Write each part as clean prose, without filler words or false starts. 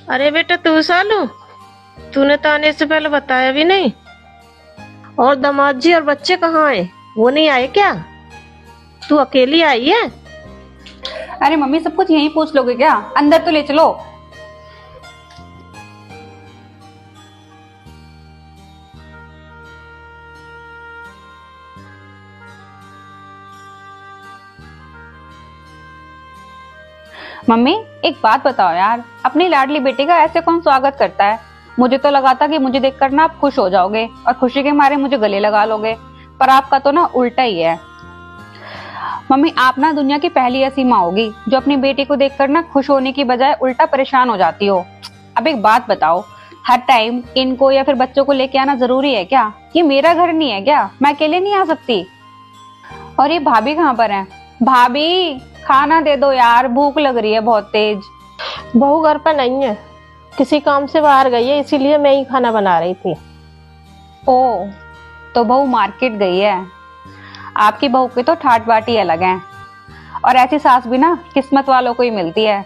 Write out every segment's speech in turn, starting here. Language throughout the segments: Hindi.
अरे बेटा तू सालू, तूने तो आने से पहले बताया भी नहीं। और दामाद जी और बच्चे कहाँ हैं? वो नहीं आए क्या? तू अकेली आई है? अरे मम्मी, सब कुछ यहीं पूछ लोगे क्या? अंदर तो ले चलो। मम्मी, एक बात बताओ यार, अपनी लाडली बेटी का ऐसे कौन स्वागत करता है? मुझे तो लगा था कि मुझे देखकर ना आप खुश हो जाओगे और खुशी के मारे मुझे गले लगा लोगे, पर आपका तो ना उल्टा ही है। मम्मी, आप ना दुनिया की पहली ऐसी माँ होगी जो अपनी बेटी को देखकर ना खुश होने की बजाय उल्टा परेशान हो जाती हो। अब एक बात बताओ, हर टाइम इनको या फिर बच्चों को लेके आना जरूरी है क्या? ये मेरा घर नहीं है क्या? मैं अकेले नहीं आ सकती? और ये भाभी कहाँ पर है? भाभी, खाना दे दो यार, भूख लग रही है बहुत तेज। बहू घर पर नहीं है, किसी काम से बाहर गई है, इसीलिए मैं ही खाना बना रही थी। ओ, तो बहू मार्केट गई है। आपकी बहू के तो ठाट बाटी अलग हैं। और ऐसी सास भी ना किस्मत वालों को ही मिलती है,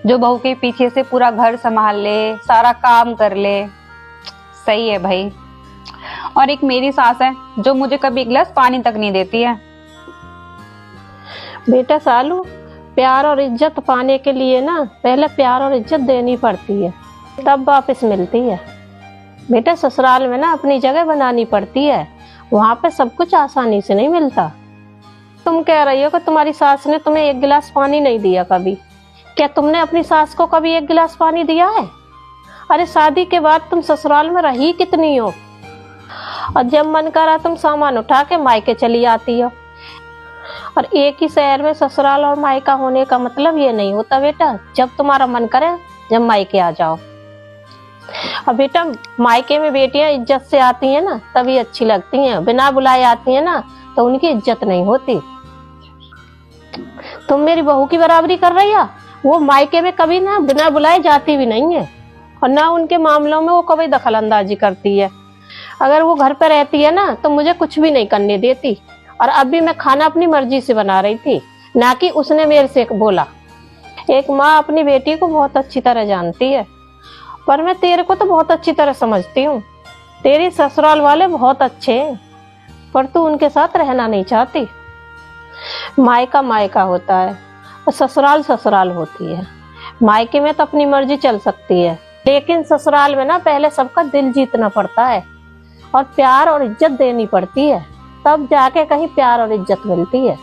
जो बहू के पीछे से पूरा घर संभाल ले, सारा काम कर ले। सही है भाई। और एक मेरी सास है जो मुझे कभी एक गिलास पानी तक नहीं देती है। बेटा सालू, प्यार और इज्जत पाने के लिए ना पहले प्यार और इज्जत देनी पड़ती है, तब वापस मिलती है। बेटा ससुराल में ना अपनी जगह बनानी पड़ती है, वहाँ पे सब कुछ आसानी से नहीं मिलता। तुम कह रही हो कि तुम्हारी सास ने तुम्हें एक गिलास पानी नहीं दिया कभी। क्या तुमने अपनी सास को कभी एक गिलास पानी दिया है? अरे शादी के बाद तुम ससुराल में रही कितनी हो, और जब मन करा तुम सामान उठा के मायके चली आती हो। और एक ही शहर में ससुराल और मायका होने का मतलब ये नहीं होता बेटा, जब तुम्हारा मन करे जब मायके आ जाओ। और बेटा मायके में बेटियां इज्जत से आती हैं ना तभी अच्छी लगती हैं, बिना बुलाए आती हैं ना तो उनकी इज्जत नहीं होती। तुम मेरी बहू की बराबरी कर रही हो, वो मायके में कभी ना बिना बुलाए जाती भी नहीं है, और ना उनके मामलों में वो कभी दखल अंदाजी करती है। अगर वो घर पे रहती है ना तो मुझे कुछ भी नहीं करने देती। और अब भी मैं खाना अपनी मर्जी से बना रही थी, ना कि उसने मेरे से बोला। एक माँ अपनी बेटी को बहुत अच्छी तरह जानती है, पर मैं तेरे को तो बहुत अच्छी तरह समझती हूँ। तेरे ससुराल वाले बहुत अच्छे हैं, पर तू उनके साथ रहना नहीं चाहती। मायका मायका होता है और ससुराल ससुराल होती है। मायके में तो अपनी मर्जी चल सकती है, लेकिन ससुराल में ना पहले सबका दिल जीतना पड़ता है और प्यार और इज्जत देनी पड़ती है, तब जाके कहीं प्यार और इज्जत मिलती है।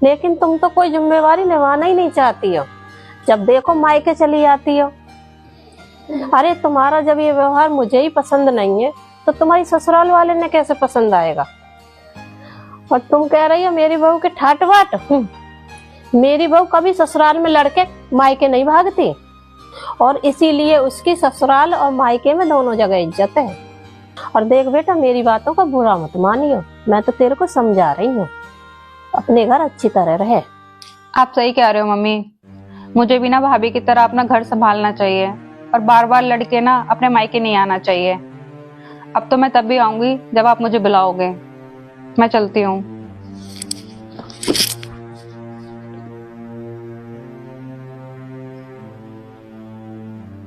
लेकिन तुम तो कोई जिम्मेवारी निभाना ही नहीं चाहती हो, जब देखो मायके चली आती हो। अरे तुम्हारा जब ये व्यवहार मुझे ही पसंद नहीं है तो तुम्हारी ससुराल वाले ने कैसे पसंद आएगा? और तुम कह रही हो मेरी बहू के ठाट बाट। मेरी बहू कभी ससुराल में लड़के मायके नहीं भागती, और इसीलिए उसकी ससुराल और मायके में दोनों जगह इज्जत है। और देख बेटा, मेरी बातों का बुरा मत मानियो, मैं तो तेरे को समझा रही हूँ, अपने घर अच्छी तरह रहे। आप सही कह रहे हो मम्मी, मुझे भी ना भाभी की तरह अपना घर संभालना चाहिए और बार बार लड़के ना अपने मायके नहीं आना चाहिए। अब तो मैं तब भी आऊंगी जब आप मुझे बुलाओगे। मैं चलती हूँ।